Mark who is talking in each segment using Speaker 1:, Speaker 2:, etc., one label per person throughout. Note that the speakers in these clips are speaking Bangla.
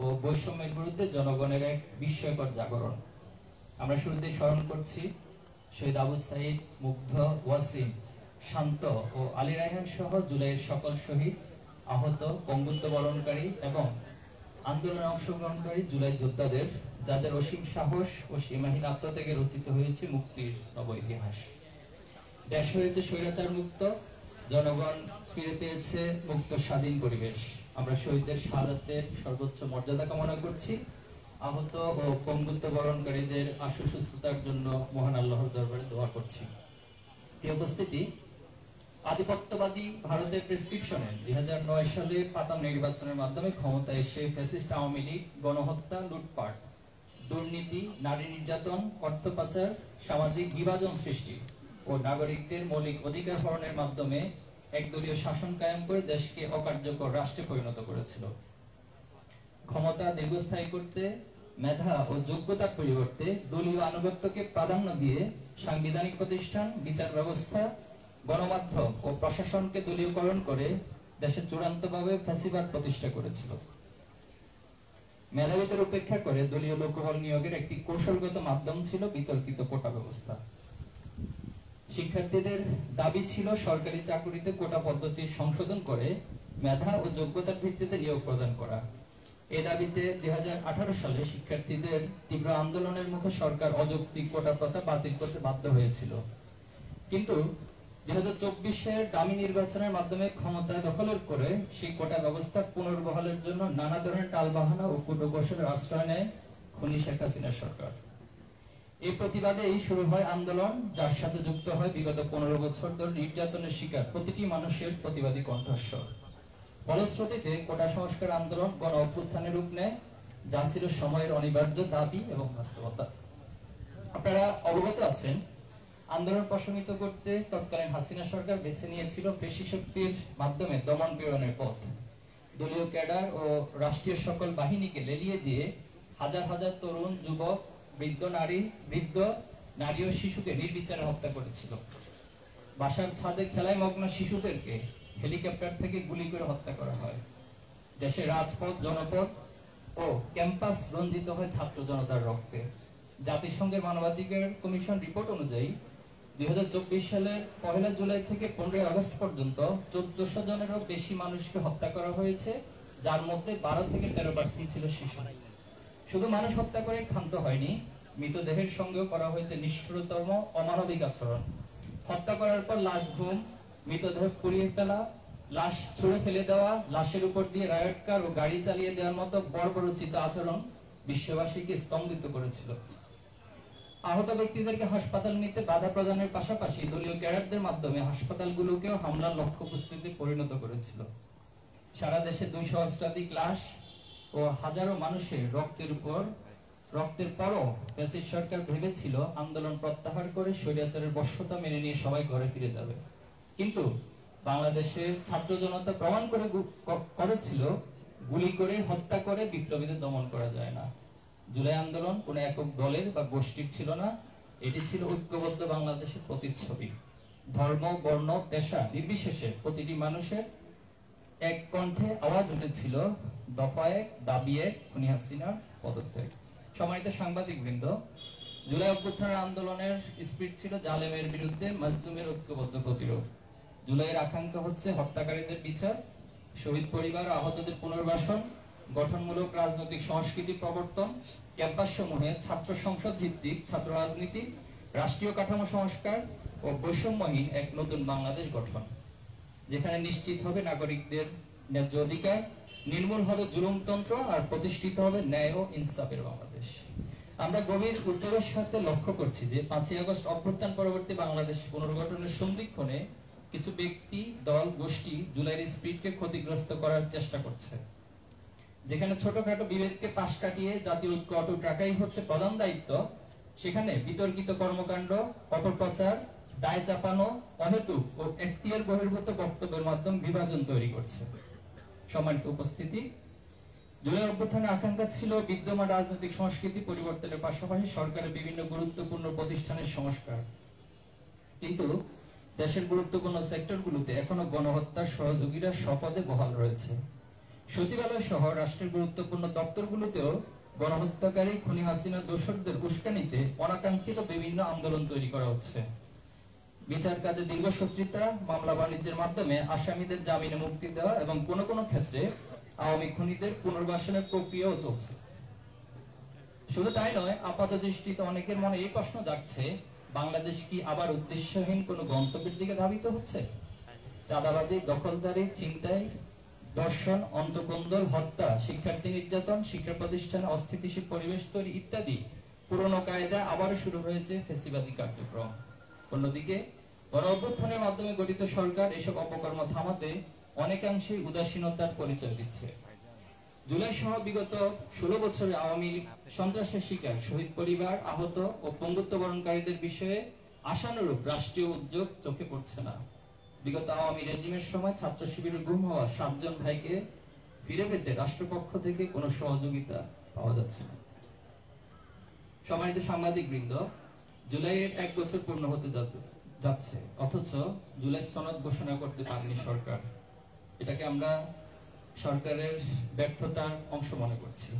Speaker 1: ও বৈষম্যের বিরুদ্ধে জনগণের এক বিস্ময়কর জাগরণ। আমরা শুরুতে স্মরণ করছি শহীদ আবু সাইদ, মুগ্ধ, ওয়াসিম, শান্ত ও আলী রায়হান সহ জুলাইয়ের সকল শহীদ, আহত, পঙ্গুত্ব বরণকারী এবং আন্দোলনে অংশগ্রহণকারী জুলাই যোদ্ধাদের, যাদের অসীম সাহস ও সীমাহীন আত্মত্যাগে রচিত হয়েছে মুক্তির নব ইতিহাস। দেশ হয়েছে স্বৈরাচার মুক্ত, জনগণ ফিরে পেয়েছে মুক্ত স্বাধীন পরিবেশ। আমরা শহীদদের শাহাদাতের সর্বোচ্চ মর্যাদা কামনা করছি। আহত ও পঙ্গুত্ব বরণকারীদের আশু সুস্থতার জন্য মহান আল্লাহর দরবারে দোয়া করছি। এই উপস্থিতি, আধিপত্যবাদী ভারতের প্রেসক্রিপশনে 2009 সালে পাতাম নির্বাচনের মাধ্যমে ক্ষমতায় এসে ফ্যাসিস্ট আওয়ামী লীগ গণহত্যা, লুটপাট, দুর্নীতি, নারী নির্যাতন, অর্থ পাচার, সামাজিক বিভাজন সৃষ্টি ও নাগরিকদের মৌলিক অধিকার হরণের মাধ্যমে একদলীয় শাসন কায়েম করে দেশকে অকার্যকর রাষ্ট্রে পরিণত করেছিল। ক্ষমতা দীর্ঘস্থায়ী করতে মেধা ও যোগ্যতার পরিবর্তে দলীয় আনুগত্যকে প্রাধান্য দিয়ে সাংবিধানিক প্রতিষ্ঠান, বিচার ব্যবস্থা, গণমাধ্যম ও প্রশাসনকে দলীয়করণ করে দেশে চূড়ান্তভাবে ফ্যাসিবাদ প্রতিষ্ঠা করেছিল। মেধাবীদের উপেক্ষা করে দলীয় লোকবল নিয়োগের একটি কৌশলগত মাধ্যম ছিল বিতর্কিত কোটা ব্যবস্থা। শিক্ষার্থীদের দাবি ছিল সরকারি চাকরিতে কোটা পদ্ধতি সংশোধন করে মেধা ও যোগ্যতার ভিত্তিতে নিয়োগ প্রদান করা। এই দাবিতে 2018 সালে শিক্ষার্থীদের তীব্র আন্দোলনের মুখে সরকার অযৌক্তিক কোটা প্রথা বাতিল করতে বাধ্য হয়েছিল। কিন্তু 2024-এর দামি নির্বাচনের মাধ্যমে ক্ষমতা দখলের করে সেই কোটা ব্যবস্থা পুনর্বহালের জন্য নানা ধরনের টালবাহানা ও কূটকৌশলের আশ্রয় নেয় খুনি শেখ হাসিনার সরকার। এই প্রতিবাদেই শুরু হয় আন্দোলন, যার সাথে যুক্ত হয় বিগত 15 বছর ধরে নির্যাতনের শিকার প্রতিটি মানুষের প্রতিবাদী কণ্ঠস্বর। ফলশ্রুতিতে কোটা সংস্কার আন্দোলন গণ অভ্যুত্থানের রূপ নেয়, যা ছিল সময়ের অনিবার্য দাবি এবং বাস্তবতা। আপনারা অবগত আছেন, আন্দোলন প্রশমিত করতে তৎকালীন হাসিনা সরকার বেছে নিয়েছিল পেশি শক্তির মাধ্যমে দমন পীড়নের পথ। দলীয় ক্যাডার ও রাষ্ট্রীয় সকল বাহিনীকে লেলিয়ে দিয়ে হাজার হাজার তরুণ, যুবক, বৃদ্ধ নারী ও শিশুকে নির্বিচারে হত্যা করেছিল। বাসার ছাদে খেলায় মগ্ন শিশুদেরকে হেলিকপ্টার থেকে গুলি করে হত্যা করা হয়। দেশের রাজপথ, জনপথ ও ক্যাম্পাস রঞ্জিত হয় ছাত্র জনতার রক্তে। জাতিসংঘের মানবাধিকার কমিশন রিপোর্ট অনুযায়ী 2024 সালের 1 জুলাই থেকে 15 আগস্ট পর্যন্ত 1400 জনেরও বেশি মানুষকে হত্যা করা হয়েছে, যার মধ্যে 12 থেকে 13% ছিল শিশু। শুধু মানুষ হত্যা করে ক্ষান্ত হয়নি, মৃতদেহের সঙ্গেও করা হয়েছে নিষ্ঠুরতম অমানবিক আচরণ। হত্যা করার পর লাশ গুম, মৃতদেহ পুড়িয়ে ফেলা, লাশ ছুঁড়ে ফেলে দেওয়া, লাশের উপর দিয়ে রায়ট কার ও গাড়ি চালিয়ে দেওয়ার মতো বর্বরোচিত আচরণ বিশ্ববাসীকে স্তম্ভিত করেছিল। আহত ব্যক্তিদেরকে হাসপাতাল নিতে বাধা প্রদানের পাশাপাশি দলীয় ক্যাডারদের মাধ্যমে হাসপাতালগুলোকেও হামলার লক্ষ্যবস্তুতে পরিণত করেছিল। সারা দেশে 200 অষ্টাধিক লাশ ও হাজারো মানুষের রক্তের পরও ফ্যাসিস্ট সরকার ভেবেছিল আন্দোলন প্রত্যাহার করে স্বৈরাচারের বশ্যতা মেনে নিয়ে সবাই ঘরে ফিরে যাবে। কিন্তু বাংলাদেশের ছাত্র জনতা প্রমাণ করেছিল গুলি করে, হত্যা করে বিপ্লবীদের দমন করা যায় না। জুলাই আন্দোলন কোন একক দলের বা গোষ্ঠীর ছিল না, এটি ছিল ঐক্যবদ্ধ বাংলাদেশের প্রতিচ্ছবি। ধর্ম, বর্ণ, পেশা নির্বিশেষে প্রতিটি মানুষের এক কণ্ঠে আওয়াজ উঠেছিল দফা এক, দাবি এক, খুনি হাসিনার পদত্যাগ। সম্মানিত সাংবাদিক বৃন্দ, জুলাই অভ্যুত্থানের আন্দোলনের স্পিরিট ছিল জালেমের বিরুদ্ধে মাজলুমের ঐক্যবদ্ধ প্রতিরোধ। জুলাইয়ের আকাঙ্ক্ষা হচ্ছে হত্যাকারীদের বিচার, শহীদ পরিবার ও আহতদের পুনর্বাসন, গঠনমূলক রাজনৈতিক সংস্কৃতি প্রবর্তন, ক্যাম্পাস সমূহে ছাত্র সংসদ ভিত্তিক ছাত্র রাজনীতি, রাষ্ট্রীয় কাঠামো সংস্কার ও বৈষম্যহীন এক নতুন বাংলাদেশ গঠন, যেখানে নিশ্চিত হবে নাগরিকদের ন্যায্য অধিকার, নির্মূল হবে জুলুমতন্ত্র আর প্রতিষ্ঠিত হবে ন্যায় ও ইনসাফের বাংলাদেশ। আমরা গভীর উদ্বেগের সাথে লক্ষ্য করছি যে 5ই আগস্ট অভ্যুত্থান পরবর্তী বাংলাদেশ পুনর্গঠনের সন্ধিক্ষণে কিছু ব্যক্তি, দল, গোষ্ঠী জুলাইয়ের স্পিরিটকে ক্ষতিগ্রস্ত করার চেষ্টা করছে। যেখানে ছোটখাটো বিভেদকে পাশ কাটিয়ে জাতীয় ঐক্য অটুট রাখাই হচ্ছে প্রধান দায়িত্ব, সেখানে বিতর্কিত কর্মকাণ্ড, অপপ্রচার, দায় চাপানো, অহেতুক ও এখতিয়ার বহির্ভূত বক্তব্যের মাধ্যমে বিভাজন তৈরি করছে। সম্মানিত উপস্থিতি, জুলাই অভ্যুত্থানের আকাঙ্ক্ষা ছিল বিদ্যমান রাজনৈতিক সংস্কৃতি পরিবর্তনের পাশাপাশি সরকারের বিভিন্ন গুরুত্বপূর্ণ প্রতিষ্ঠানের সংস্কার। কিন্তু দেশের গুরুত্বপূর্ণ সেক্টরগুলোতে এখনো গণহত্যার সহযোগীরা স্বপদে বহাল রয়েছে। সচিবালয় সহ রাষ্ট্রের গুরুত্বপূর্ণ দপ্তরগুলোতেও গণহত্যাকারী খুনি হাসিনা দোসরদের উস্কানিতে অনাকাঙ্ক্ষিত বিভিন্ন আন্দোলন তৈরি করা হচ্ছে। বিচার কাজে দীর্ঘসূত্রিতা, মামলা বাণিজ্যের মাধ্যমে আসামিদের জামিনে মুক্তি দেওয়া এবং কোন কোন ক্ষেত্রে আওয়ামী খুনিদের পুনর্বাসনের প্রক্রিয়াও চলছে। শুধু তাই নয়, আপাত দৃষ্টিতে অনেকের মনে এই প্রশ্ন জাগছে, বাংলাদেশ কি আবার উদ্দেশ্যহীন কোন গন্তব্যের দিকে ধাবিত হচ্ছে? চাঁদাবাজি, দখলদারি, ছিনতাই, ধর্ষণ, অন্তঃকন্দল, হত্যা, শিক্ষার্থী নির্যাতন, শিক্ষা প্রতিষ্ঠানে অস্থিতিশীল পরিবেশ তৈরি ইত্যাদি পুরনো কায়দা আবারও শুরু হয়েছে ফ্যাসিবাদী কার্যক্রম। অন্যদিকে গণঅভ্যুত্থানের মাধ্যমে গঠিত সরকার এসব অপকর্ম থামাতে অনেকাংশেই উদাসীনতার পরিচয় দিচ্ছে। জুলাই সহ বিগত 16 বছরে আওয়ামী সন্ত্রাসের শিকার শহীদ পরিবার, আহত ও পঙ্গুত্ব বরণকারীদের বিষয়ে আশানুরূপ রাষ্ট্রীয় উদ্যোগ চোখে পড়ছে না। বিগত আওয়ামী রেজিমের সময় ছাত্র শিবিরে গুম হওয়া 7 জন ভাইকে ফিরে পেতে রাষ্ট্রপক্ষ থেকে কোনো সহযোগিতা পাওয়া যাচ্ছে না। সম্মানিত সাংবাদিক বৃন্দ, জুলাইয়ের 1 বছর পূর্ণ হতে যাচ্ছে, অথচ জুলাই সনদ ঘোষণা করতে পারেনি সরকার। এটাকে আমরা সরকারের ব্যর্থতার অংশ মনে করছি।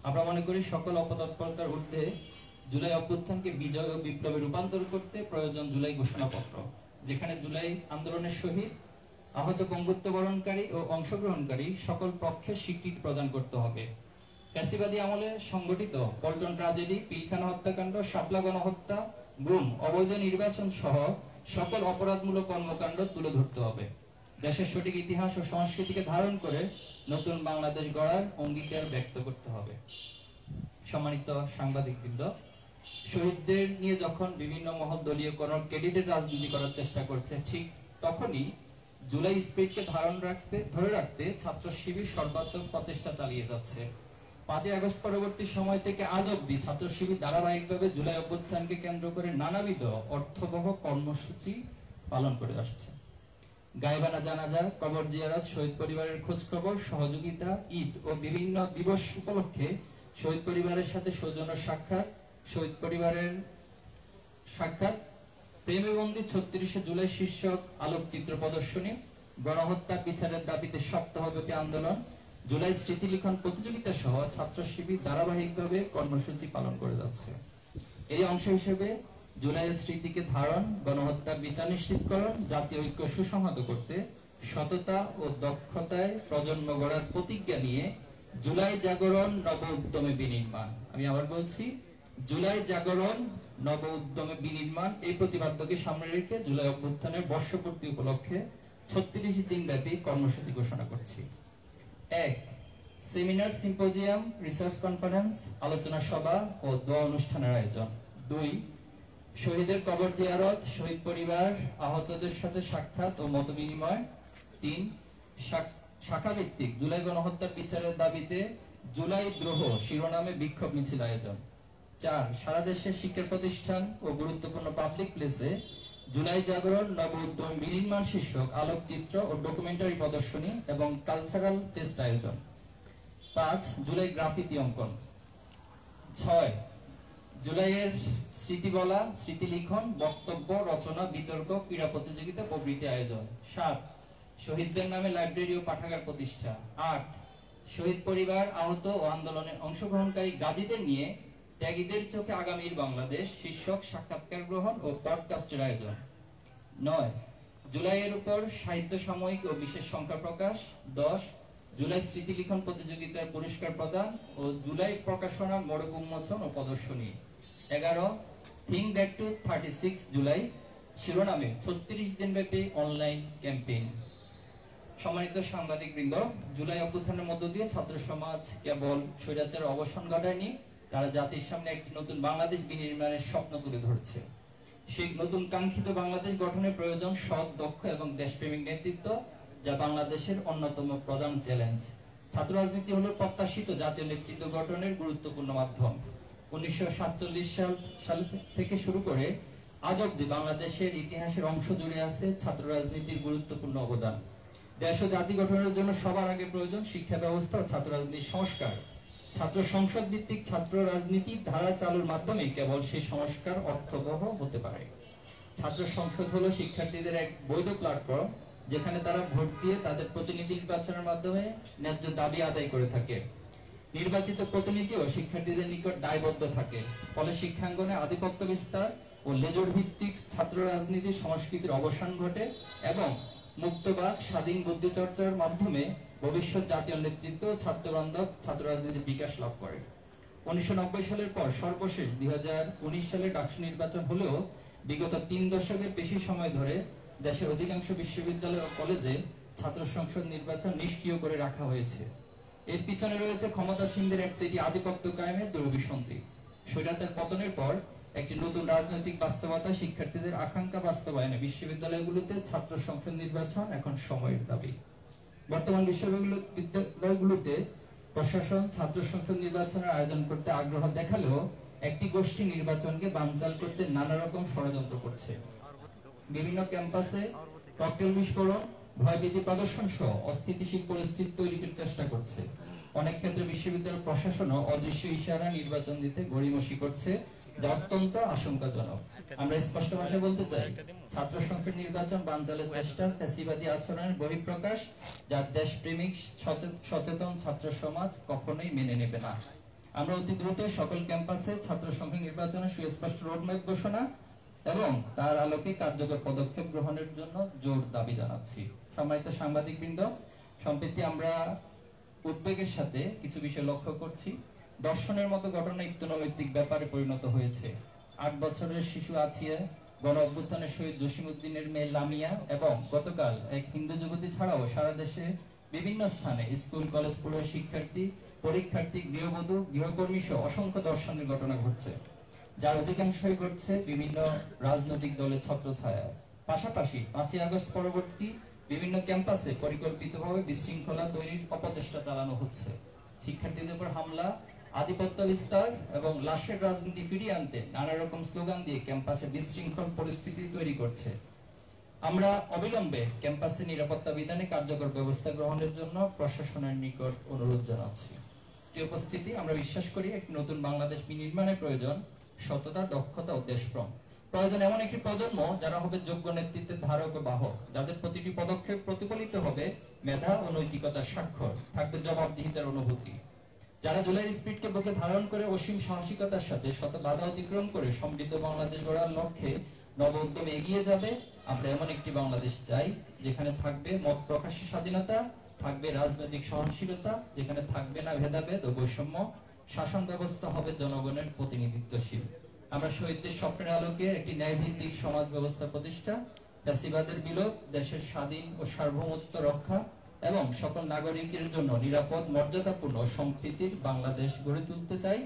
Speaker 1: আমরা মনে করি সকল অপতৎপরতার ঊর্ধ্বে জুলাই অভ্যুত্থানকে বিজয় ও বিপ্লবে রূপান্তর করতে প্রয়োজন জুলাই ঘোষণাপত্র, যেখানে জুলাই আন্দোলনের শহীদ, আহত, পঙ্গুত্ব বরণকারী ও অংশগ্রহণকারী সকল পক্ষের স্বীকৃতি প্রদান করতে হবে। ফ্যাসিবাদী আমলে সংগঠিত পল্টন ট্রাজেডি, পিলখানা হত্যাকাণ্ড, শাপলা গণহত্যা, গুম, অবৈধ নির্বাচন সহ সকল অপরাধমূলক কর্মকাণ্ড তুলে ধরতে হবে। দেশের সঠিক ইতিহাস ও সংস্কৃতিকে ধারণ করে নতুন বাংলাদেশ গড়ার অঙ্গীকার ব্যক্ত করতে হবে। সম্মানিত সাংবাদিকবৃন্দ, শহীদদের নিয়ে যখন বিভিন্ন মহল দলীয় ক্যাডেটের রাজনীতি করার চেষ্টা করছে, ঠিক তখনই জুলাই স্পিরিটকে ধরে রাখতে ছাত্র শিবির সর্বাত্মক প্রচেষ্টা চালিয়ে যাচ্ছে। 5 আগস্ট পরবর্তী সময় থেকে আজ অবধি ছাত্র শিবির ধারাবাহিকভাবে জুলাই অভ্যুত্থানকে কেন্দ্র করে নানাবিধ অর্থবহ কর্মসূচি পালন করে আসছে। গায়েবানা জানাজা, কবর জিয়ারত, শহীদ পরিবারের খোঁজ খবর, সহযোগিতা, ঈদ ও বিভিন্ন দিবস উপলক্ষে শহীদ পরিবারের সাথে সৌজন্য সাক্ষাৎ, শহীদ পরিবারের সাক্ষাৎ, প্রেমে বন্দী 36শে জুলাই শীর্ষক আলোকচিত্র প্রদর্শনী, গণহত্যা বিচারের দাবিতে সপ্তাহব্যাপী আন্দোলন, জুলাই স্মৃতিলিখন প্রতিযোগিতা সহ ছাত্র শিবির ধারাবাহিকভাবে কর্মসূচি পালন করে যাচ্ছে। এই অংশ হিসেবে জুলাইয়ের স্মৃতিকে ধারণ, গণহত্যার বিচার নিশ্চিতকরণ, জাতীয় ঐক্য সুসংহত করতে সততা ও দক্ষতায় প্রজন্ম গড়ার প্রতিজ্ঞা নিয়ে জুলাই জাগরণ নব উদ্যমে বিনির্মাণ, আমি আবার বলছি, জুলাই জাগরণ নব উদ্যমে বিনির্মাণ, এই প্রতিপাদ্যকে সামনে রেখে জুলাই অভ্যুত্থানের বর্ষপূর্তি উপলক্ষে 36 দিন ব্যাপী কর্মসূচি ঘোষণা করছি। 1. সেমিনার, সিম্পোজিয়াম, রিসার্চ কনফারেন্স, আলোচনা সভা ও দোয়া অনুষ্ঠানের আয়োজন। 2. শহীদের কবর জিয়ারত, শহীদ পরিবার, আহতদের সাথে সাক্ষাৎ ও মতবিনিময়। 3. শাখা ভিত্তিক জুলাই গণহত্যার বিচারের দাবিতে জুলাই দ্রোহ শিরোনামে বিক্ষোভ মিছিল আয়োজন। 4. সারা দেশের শিক্ষা প্রতিষ্ঠান ও গুরুত্বপূর্ণ পাবলিক প্লেসে জুলাই জাগরণ নব উদ্যম বিনির্মাণ শীর্ষক আলোকচিত্র ও ডকুমেন্টারি প্রদর্শনী এবং কালচারাল ফেস্ট আয়োজন। 5. জুলাই গ্রাফিতি অঙ্কন। 6. জুলাইয়ের স্মৃতি বলা, স্মৃতি লিখন, বক্তব্য, রচনা, বিতর্ক, ক্রীড়া প্রতিযোগিতা প্রভৃতি আয়োজন। 7. শহীদদের নামে লাইব্রেরি ও পাঠাগার প্রতিষ্ঠা। 8. শহীদ পরিবার, আহত ও আন্দোলনে অংশগ্রহণকারী গাজীদের নিয়ে ত্যাগীদের চোখে আগামীর বাংলাদেশ শীর্ষক সাক্ষাৎকার গ্রহণ ও পডকাস্টের আয়োজন। 9. জুলাইয়ের উপর সাহিত্য সাময়িক ও বিশেষ সংখ্যা প্রকাশ। 10. জুলাই স্মৃতি লিখন প্রতিযোগিতার পুরস্কার প্রদান ও জুলাই প্রকাশনার মোড়ক উন্মোচন ও প্রদর্শনী। 11. থিঙ্ক ব্যাক টু 36 জুলাই শিরোনামে 36 দিনব্যাপী অনলাইন ক্যাম্পেইন। সম্মানিত সাংবাদিকবৃন্দ, জুলাই অভ্যুত্থানের মধ্য দিয়ে ছাত্র সমাজ কেবল স্বৈরাচারের অবসান ঘটায়নি, তারা জাতির সামনে একটি নতুন বাংলাদেশ বিনির্মাণের স্বপ্ন তুলে ধরছে। সেই নতুন কাঙ্ক্ষিত বাংলাদেশ গঠনের প্রয়োজন সৎ, দক্ষ এবং দেশপ্রেমিক নেতৃত্ব, যা বাংলাদেশের অন্যতম প্রধান চ্যালেঞ্জ। ছাত্র রাজনীতি হলো প্রত্যাশিত জাতীয় নেতৃত্ব গঠনের গুরুত্বপূর্ণ মাধ্যম। 1947 সাল থেকে শুরু করে আজ অবধি বাংলাদেশের ইতিহাসের অংশ জুড়ে আছে ছাত্র রাজনীতির গুরুত্বপূর্ণ অবদান। দেশ ও জাতি গঠনের জন্য সবার আগে প্রয়োজন শিক্ষা ব্যবস্থা ও ছাত্র রাজনীতির সংস্কার। ছাত্র সংসদ ভিত্তিক ছাত্র রাজনীতির ধারা চালুর মাধ্যমে কেবল সেই সংস্কার অর্থবহ হতে পারে। ছাত্র সংসদ হলো শিক্ষার্থীদের এক বৈধ প্ল্যাটফর্ম, যেখানে তারা ভোট দিয়ে তাদের প্রতিনিধি নির্বাচনের মাধ্যমে ন্যায্য দাবি আদায় করে থাকে। নির্বাচিত প্রতিনিধিও শিক্ষার্থীদের নিকট দায়বদ্ধ থাকে। ফলে শিক্ষাঙ্গনে আধিপত্য বিস্তার ও লেজর ভিত্তিক ছাত্র রাজনীতির সংস্কৃতির অবসান ঘটে এবং মুক্তবাক স্বাধীন বুদ্ধি চর্চার মাধ্যমে ভবিষ্যৎ জাতীয় নেতৃত্ব ছাত্র বান্ধব ছাত্র রাজনীতির বিকাশ লাভ করে। 1990 সালের পর সর্বশেষ 2019 সালে ডাকসু নির্বাচন হলেও বিগত 3 দশকের বেশি সময় ধরে দেশের অধিকাংশ বিশ্ববিদ্যালয় ও কলেজে ছাত্র সংসদ নির্বাচন নিষ্ক্রিয় করে রাখা হয়েছে। এর পিছনে রয়েছে ক্ষমতাসীনদের একচেটি আধিপত্য কায়েমের দুরভিসন্ধি। স্বৈরাচার পতনের পর একটি নতুন রাজনৈতিক বাস্তবতা শিক্ষার্থীদের আকাঙ্ক্ষা বাস্তবায়নে বিশ্ববিদ্যালয়গুলোতে ছাত্র সংসদ নির্বাচন এখন সময়ের দাবি। বর্তমান বিশ্ববিদ্যালয়গুলোতে প্রশাসন ছাত্র সংসদ নির্বাচনের আয়োজন করতে আগ্রহ দেখালেও একটি গোষ্ঠী নির্বাচনকে বানচাল করতে নানা রকম ষড়যন্ত্র করছে। বিভিন্ন ক্যাম্পাসে ককটেল বিস্ফোরণ, ভয়ভীতি প্রদর্শন সহ অস্থিতিশীল পরিস্থিতি তৈরি করতে চেষ্টা করছে। অনেক ক্ষেত্রে বিশ্ববিদ্যালয় প্রশাসনও অদৃশ্য ইশারা নির্বাচন দিতে গড়িমসি করছে, যা অত্যন্ত আশঙ্কাজনক। আমরা স্পষ্ট ভাষায় বলতে চাই, ছাত্র সংসদ নির্বাচন বানচালের চেষ্টা ফ্যাসিবাদী আচরণের বহিঃপ্রকাশ, যা দেশপ্রেমিক সচেতন ছাত্র সমাজ কখনোই মেনে নেবে না। আমরা অতি দ্রুত সকল ক্যাম্পাসে ছাত্র সংসদ নির্বাচনের সুস্পষ্ট রোডম্যাপ ঘোষণা এবং তার আলোকে কার্যকর পদক্ষেপ গ্রহণের জন্য জোর দাবি জানাচ্ছি। সম্মানিত সাংবাদিকবৃন্দ, সম্প্রতি আমরা উদ্বেগের সাথে কিছু বিষয় লক্ষ্য করছি। দর্শনের মতো ঘটনা ইত্যনৈতিক ব্যাপারে পরিণত হয়েছে। 8 বছরের শিশু আছিয়া, গণ অভ্যুত্থানের শহীদ জসিমউদ্দিনের মেয়ে লামিয়া এবং গতকাল এক হিন্দু যুবতী ছাড়াও সারা দেশে বিভিন্ন স্থানে স্কুল কলেজ পড়ুয়া শিক্ষার্থী, পরীক্ষার্থী, গৃহবধূ, গৃহকর্মী সহ অসংখ্য দর্শনের ঘটনা ঘটছে, যার অধিকাংশই ঘটছে বিভিন্ন রাজনৈতিক দলের ছত্রছায়ায়। পাশাপাশি 5ই আগস্ট পরবর্তী বিভিন্ন ক্যাম্পাসে পরিকল্পিতভাবে বিশৃঙ্খলা তৈরির অপচেষ্টা চালানো হচ্ছে। শিক্ষার্থীদের উপর হামলা, আধিপত্য বিস্তার এবং লাশের রাজনীতি ফিরিয়ে আনতে নানা রকম স্লোগান দিয়ে ক্যাম্পাসে বিশৃঙ্খল পরিস্থিতি তৈরি করছে। আমরা অবিলম্বে ক্যাম্পাসে নিরাপত্তা বিধানে কার্যকর ব্যবস্থা গ্রহণের জন্য প্রশাসনের নিকট অনুরোধ জানাচ্ছি। এই উপস্থিতি, আমরা বিশ্বাস করি একটি নতুন বাংলাদেশ বিনির্মাণের প্রয়োজন সততা, দক্ষতা ও দেশপ্রেম। প্রয়োজন এমন একটি প্রজন্ম যারা হবে যোগ্য নেতৃত্বের ধারক ও বাহক, যাদের প্রতিটি পদক্ষেপ প্রতিফলিত হবে মেধা ও নৈতিকতার স্বাক্ষর, থাকবে জবাবদিহিতার অনুভূতি, যারা জুলাইয়ের স্পিরিটকে বুকে ধারণ করে অসীম সাহসিকতার সাথে শত বাধা অতিক্রম করে সমৃদ্ধ বাংলাদেশ গড়ার লক্ষ্যে নব উদ্যমে এগিয়ে যাবে। আমরা এমন একটি বাংলাদেশ চাই যেখানে থাকবে মত প্রকাশের স্বাধীনতা, থাকবে রাজনৈতিক সহনশীলতা, যেখানে থাকবে না ভেদাভেদ ও বৈষম্য, শাসন ব্যবস্থা হবে জনগণের প্রতিনিধিত্বশীল। আমরা শহীদদের স্বপ্নের আলোকে একটি ন্যায়ভিত্তিক সমাজ ব্যবস্থা প্রতিষ্ঠা, ফ্যাসিবাদের বিলোপ, দেশের স্বাধীন ও সার্বভৌমত্ব রক্ষা এবং সকল নাগরিকের জন্য নিরাপদ, মর্যাদাপূর্ণ সম্প্রীতির বাংলাদেশ গড়ে তুলতে চাই।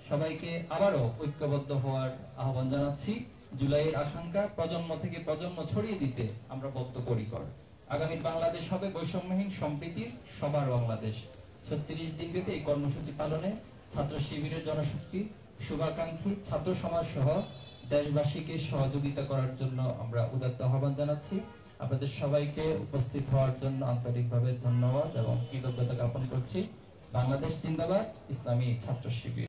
Speaker 1: সবাইকে আবারও ঐক্যবদ্ধ হওয়ার আহ্বান জানাচ্ছি। জুলাইয়ের আকাঙ্ক্ষা প্রজন্ম থেকে প্রজন্ম ছড়িয়ে দিতে আমরা বদ্ধপরিকর। আগামীর বাংলাদেশ হবে বৈষম্যহীন, সম্প্রীতির, সবার বাংলাদেশ। 36 দিনব্যাপী এই কর্মসূচি পালনে ছাত্র শিবিরের জনশক্তি, শুভাকাঙ্ক্ষী ছাত্র সমাজ সহ দেশবাসীকে সহযোগিতা করার জন্য আমরা উদাত্ত আহ্বান জানাচ্ছি। আপনাদের সবাইকে উপস্থিত হওয়ার জন্য আন্তরিকভাবে ধন্যবাদ এবং কৃতজ্ঞতা জ্ঞাপন করছি। বাংলাদেশ জিন্দাবাদ, ইসলামী ছাত্র শিবির।